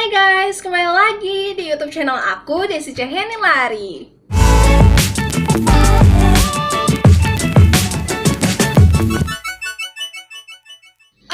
Hai guys, kembali lagi di YouTube channel aku, Desi Caheni Lari.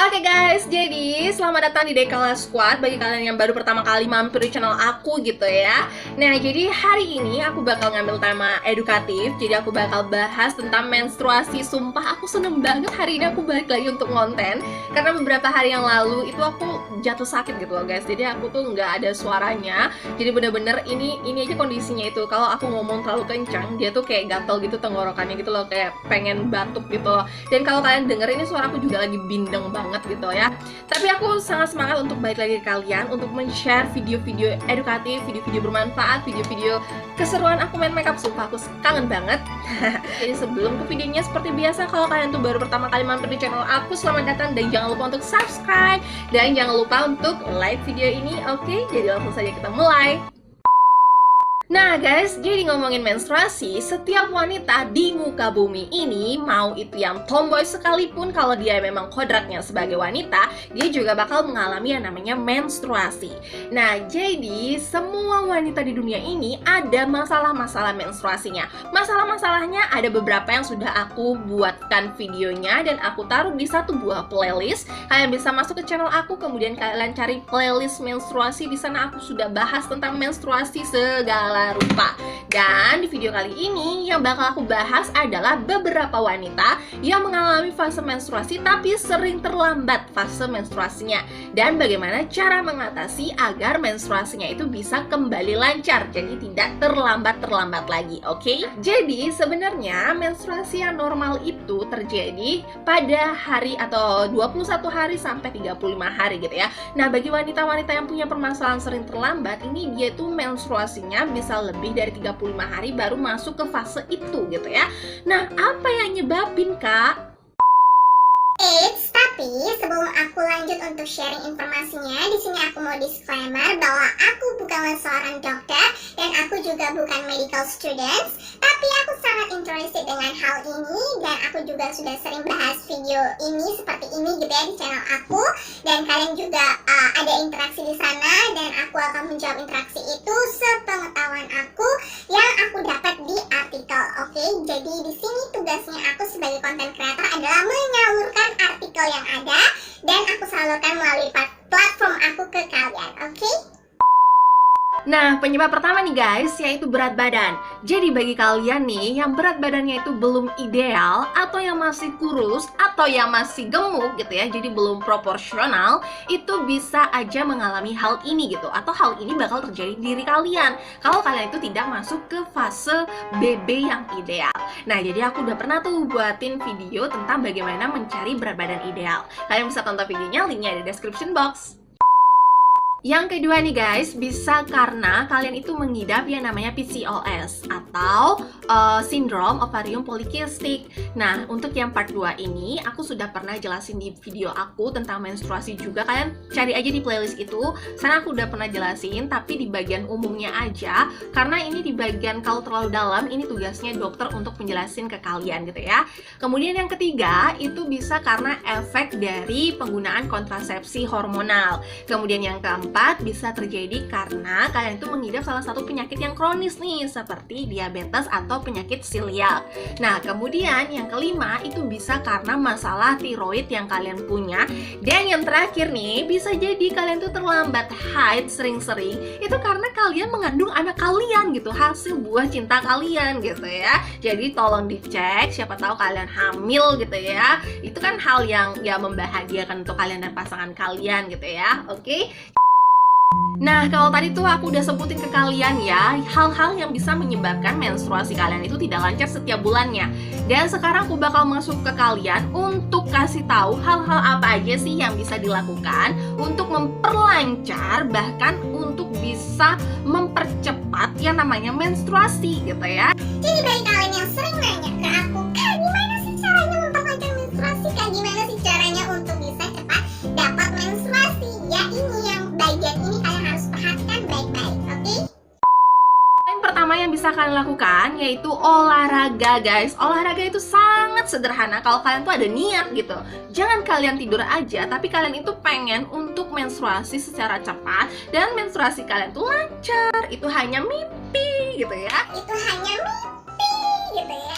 Oke guys, jadi selamat datang di Dekala Squad bagi kalian yang baru pertama kali mampir di channel aku gitu ya. Nah, jadi hari ini aku bakal ngambil tema edukatif. Jadi aku bakal bahas tentang menstruasi. Sumpah aku seneng banget hari ini aku balik lagi untuk konten. Karena beberapa hari yang lalu itu aku jatuh sakit gitu loh guys. Jadi aku tuh nggak ada suaranya. Jadi bener-bener ini aja kondisinya itu. Kalau aku ngomong terlalu kencang, dia tuh kayak gatel gitu tenggorokannya gitu loh, kayak pengen batuk gitu loh. Dan kalau kalian denger ini suaraku juga lagi bindeng banget gitu ya. Tapi aku sangat semangat untuk balik lagi ke kalian untuk men-share video-video edukatif, video-video bermanfaat, video-video keseruan aku main makeup. Sumpah aku kangen banget. Jadi sebelum ke videonya, seperti biasa kalau kalian tuh baru pertama kali mampir di channel aku, selamat datang dan jangan lupa untuk subscribe dan jangan lupa untuk like video ini. Oke, jadi langsung saja kita mulai. Nah guys, jadi ngomongin menstruasi, setiap wanita di muka bumi ini, mau itu yang tomboy sekalipun, kalau dia memang kodratnya sebagai wanita, dia juga bakal mengalami yang namanya menstruasi. Nah, jadi semua wanita di dunia ini ada masalah-masalah menstruasinya. Masalah-masalahnya ada beberapa yang sudah aku buatkan videonya dan aku taruh di satu buah playlist. Kalian bisa masuk ke channel aku, kemudian kalian cari playlist menstruasi. Di sana aku sudah bahas tentang menstruasi segala rupa. Dan di video kali ini yang bakal aku bahas adalah beberapa wanita yang mengalami fase menstruasi tapi sering terlambat fase menstruasinya, dan bagaimana cara mengatasi agar menstruasinya itu bisa kembali lancar, jadi tidak terlambat lagi. Oke? Jadi sebenarnya menstruasi yang normal itu terjadi pada hari atau 21 hari sampai 35 hari gitu ya. Nah, bagi wanita-wanita yang punya permasalahan sering terlambat, ini dia tuh menstruasinya bisa lebih dari 35 hari baru masuk ke fase itu gitu ya. Nah, apa yang nyebabin, Kak? Tapi sebelum aku lanjut untuk sharing informasinya, di sini aku mau disclaimer bahwa aku bukanlah seorang dokter dan aku juga bukan medical students, tapi aku sangat interested dengan hal ini dan aku juga sudah sering bahas video ini seperti ini gitu ya di channel aku, dan kalian juga ada interaksi di sana dan aku akan menjawab interaksi itu sepengetahuan aku yang aku dapat di artikel. Oke, jadi di sini tugasnya aku sebagai content creator adalah menyalurkan artikel yang ada dan aku salurkan melalui platform aku ke kalian, oke? Nah, penyebab pertama nih guys, yaitu berat badan. Jadi bagi kalian nih yang berat badannya itu belum ideal, atau yang masih kurus, atau yang masih gemuk gitu ya, jadi belum proporsional, itu bisa aja mengalami hal ini gitu, atau hal ini bakal terjadi di diri kalian kalau kalian itu tidak masuk ke fase BB yang ideal. Nah, jadi aku udah pernah tuh buatin video tentang bagaimana mencari berat badan ideal. Kalian bisa tonton videonya, linknya ada di description box. Yang kedua nih guys, bisa karena kalian itu mengidap yang namanya PCOS atau Syndrome Ovarium Polycystic. Nah, untuk yang part 2 ini aku sudah pernah jelasin di video aku tentang menstruasi juga. Kalian cari aja di playlist itu, sana aku udah pernah jelasin, tapi di bagian umumnya aja. Karena ini di bagian kalau terlalu dalam, ini tugasnya dokter untuk menjelasin ke kalian gitu ya. Kemudian yang ketiga, itu bisa karena efek dari penggunaan kontrasepsi hormonal. Kemudian yang keempat, bisa terjadi karena kalian itu mengidap salah satu penyakit yang kronis nih, seperti diabetes atau penyakit siliak. Nah, kemudian yang kelima itu bisa karena masalah tiroid yang kalian punya. Dan yang terakhir nih, bisa jadi kalian tuh terlambat haid sering-sering, itu karena kalian mengandung anak kalian gitu, hasil buah cinta kalian gitu ya. Jadi tolong dicek, siapa tahu kalian hamil gitu ya. Itu kan hal yang ya membahagiakan untuk kalian dan pasangan kalian gitu ya. Oke? Nah, kalau tadi tuh aku udah sebutin ke kalian ya, hal-hal yang bisa menyebabkan menstruasi kalian itu tidak lancar setiap bulannya. Dan sekarang aku bakal masuk ke kalian untuk kasih tahu hal-hal apa aja sih yang bisa dilakukan untuk memperlancar, bahkan untuk bisa mempercepat yang namanya menstruasi gitu ya. Jadi bagi kalian yang sering nanya ke aku, Kak, gimana sih caranya memperlancar menstruasi? Kak, gimana sih caranya untuk bisa cepat dapat menstruasi? Ya, ini yang bagian ini kalian harus perhatikan baik-baik, oke? Yang pertama yang bisa bisa kalian lakukan yaitu olahraga, guys. Olahraga itu sangat sederhana kalau kalian tuh ada niat gitu. Jangan kalian tidur aja, tapi kalian itu pengen untuk menstruasi secara cepat dan menstruasi kalian tuh lancar. Itu hanya mimpi gitu ya. Itu hanya mimpi gitu ya.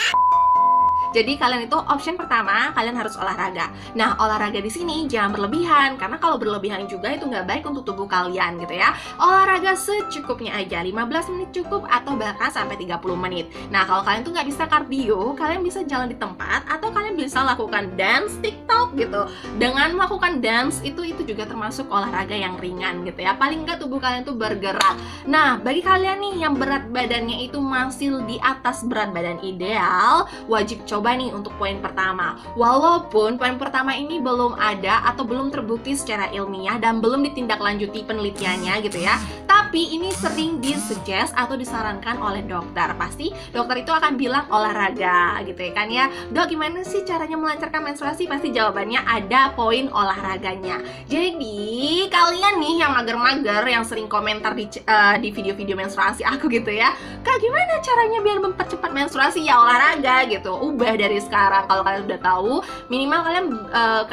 Jadi kalian itu option pertama, kalian harus olahraga. Nah, olahraga di sini jangan berlebihan, karena kalau berlebihan juga itu nggak baik untuk tubuh kalian gitu ya. Olahraga secukupnya aja, 15 menit cukup atau bahkan sampai 30 menit. Nah, kalau kalian tuh nggak bisa kardio, kalian bisa jalan di tempat atau kalian bisa lakukan dance TikTok gitu. Dengan melakukan dance itu juga termasuk olahraga yang ringan gitu ya. Paling nggak tubuh kalian tuh bergerak. Nah, bagi kalian nih yang berat badannya itu masih di atas berat badan ideal, wajib coba nih untuk poin pertama. Walaupun poin pertama ini belum ada atau belum terbukti secara ilmiah dan belum ditindaklanjuti penelitiannya gitu ya, tapi ini sering disuggest atau disarankan oleh dokter. Pasti dokter itu akan bilang olahraga gitu ya kan ya. Dok, gimana sih caranya melancarkan menstruasi? Pasti jawabannya ada poin olahraganya. Jadi kalian nih yang mager-mager yang sering komentar di video-video menstruasi aku gitu ya, Kak, gimana caranya biar mempercepat menstruasi? Ya olahraga gitu. Ubah dari sekarang. Kalau kalian udah tahu, minimal kalian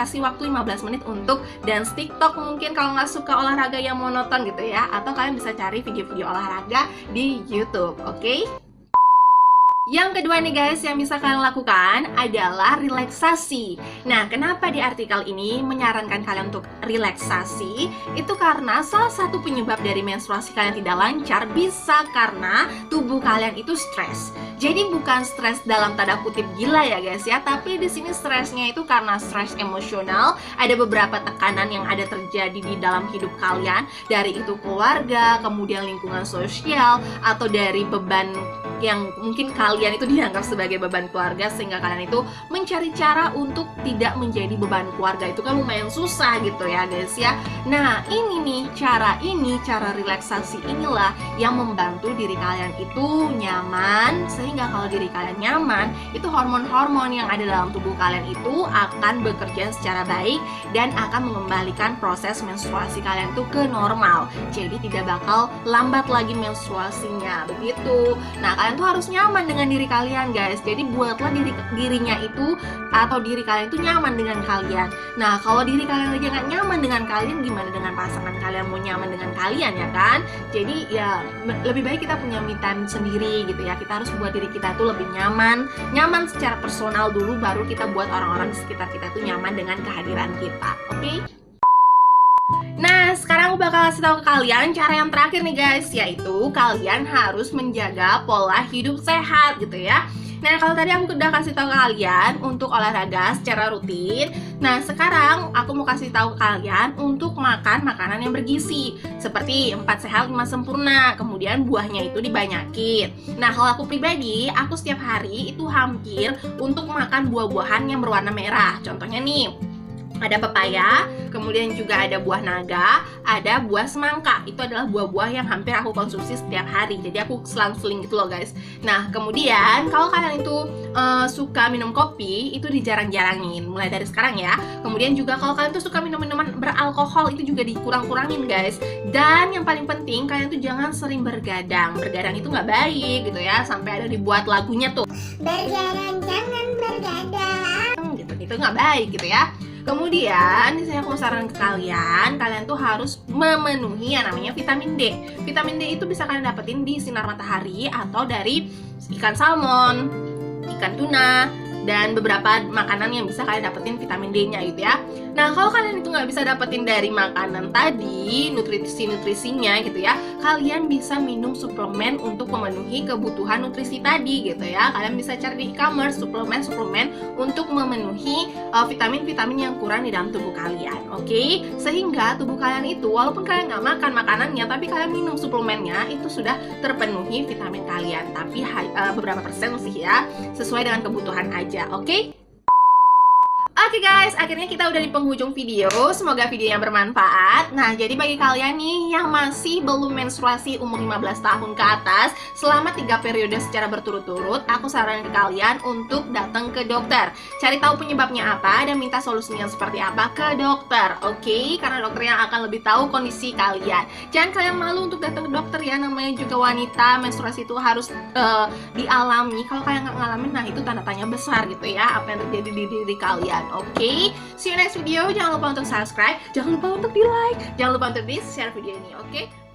kasih waktu 15 menit untuk dance TikTok mungkin kalau nggak suka olahraga yang monoton gitu ya, atau kalian bisa cari video-video olahraga di YouTube, oke? Yang kedua nih guys, yang bisa kalian lakukan adalah relaksasi. Nah, kenapa di artikel ini menyarankan kalian untuk relaksasi? Itu karena salah satu penyebab dari menstruasi kalian tidak lancar bisa karena tubuh kalian itu stres. Jadi bukan stres dalam tanda kutip gila ya guys ya, tapi di sini stresnya itu karena stres emosional. Ada beberapa tekanan yang ada terjadi di dalam hidup kalian, dari itu keluarga, kemudian lingkungan sosial, atau dari beban yang mungkin kalian itu dianggap sebagai beban keluarga, sehingga kalian itu mencari cara untuk tidak menjadi beban keluarga. Itu kan lumayan susah gitu ya guys ya. Nah, ini nih cara relaksasi inilah yang membantu diri kalian itu nyaman, sehingga kalau diri kalian nyaman, itu hormon-hormon yang ada dalam tubuh kalian itu akan bekerja secara baik dan akan mengembalikan proses menstruasi kalian tuh ke normal. Jadi tidak bakal lambat lagi menstruasinya, begitu. Nah, kalian tuh harus nyaman dengan diri kalian guys. Jadi buatlah dirinya itu atau diri kalian itu nyaman dengan kalian. Nah, kalau diri kalian aja nggak nyaman dengan kalian, gimana dengan pasangan kalian mau nyaman dengan kalian ya kan? Jadi ya lebih baik kita punya me time sendiri gitu ya. Kita harus buat diri kita tuh lebih nyaman secara personal dulu, baru kita buat orang-orang di sekitar kita tuh nyaman dengan kehadiran kita, oke? Nah, sekarang aku bakal kasih tahu ke kalian cara yang terakhir nih guys, yaitu kalian harus menjaga pola hidup sehat gitu ya. Nah, kalau tadi aku udah kasih tahu ke kalian untuk olahraga secara rutin. Nah, sekarang aku mau kasih tahu ke kalian untuk makan makanan yang bergizi, seperti 4 sehat 5 sempurna. Kemudian buahnya itu dibanyakin. Nah, kalau aku pribadi, aku setiap hari itu hampir untuk makan buah-buahan yang berwarna merah. Contohnya nih, ada pepaya, kemudian juga ada buah naga, ada buah semangka. Itu adalah buah-buah yang hampir aku konsumsi setiap hari. Jadi aku selang-seling gitu loh guys. Nah, kemudian kalau kalian itu suka minum kopi, itu dijarang-jarangin mulai dari sekarang ya. Kemudian juga kalau kalian tuh suka minum minuman beralkohol, itu juga dikurang-kurangin guys. Dan yang paling penting, kalian tuh jangan sering bergadang. Bergadang itu nggak baik gitu ya. Sampai ada dibuat lagunya tuh, Bergadang jangan bergadang gitu. Itu nggak baik gitu ya. Kemudian, saya mau saran ke kalian tuh harus memenuhi yang namanya vitamin D. Vitamin D itu bisa kalian dapetin di sinar matahari atau dari ikan salmon, ikan tuna, dan beberapa makanan yang bisa kalian dapetin vitamin D-nya gitu ya. Nah, kalau kalian itu nggak bisa dapetin dari makanan tadi, nutrisi-nutrisinya gitu ya, kalian bisa minum suplemen untuk memenuhi kebutuhan nutrisi tadi gitu ya. Kalian bisa cari di e-commerce suplemen untuk memenuhi vitamin-vitamin yang kurang di dalam tubuh kalian, oke? Sehingga tubuh kalian itu, walaupun kalian nggak makan makanannya, tapi kalian minum suplemennya, itu sudah terpenuhi vitamin kalian. Tapi beberapa persen sih ya, sesuai dengan kebutuhan aja, oke? Oke guys, akhirnya kita udah di penghujung video. Semoga videonya bermanfaat. Nah, jadi bagi kalian nih yang masih belum menstruasi umur 15 tahun ke atas selama 3 periode secara berturut-turut, aku saranin ke kalian untuk datang ke dokter. Cari tahu penyebabnya apa dan minta solusinya seperti apa ke dokter. Oke, karena dokter yang akan lebih tahu kondisi kalian. Jangan kalian malu untuk datang ke dokter ya, namanya juga wanita, menstruasi itu harus dialami. Kalau kalian nggak ngalamin, nah itu tanda tanya besar gitu ya, apa yang terjadi di diri kalian. Oke, see you next video. Jangan lupa untuk subscribe, jangan lupa untuk di like, jangan lupa untuk di share video ini. Oke.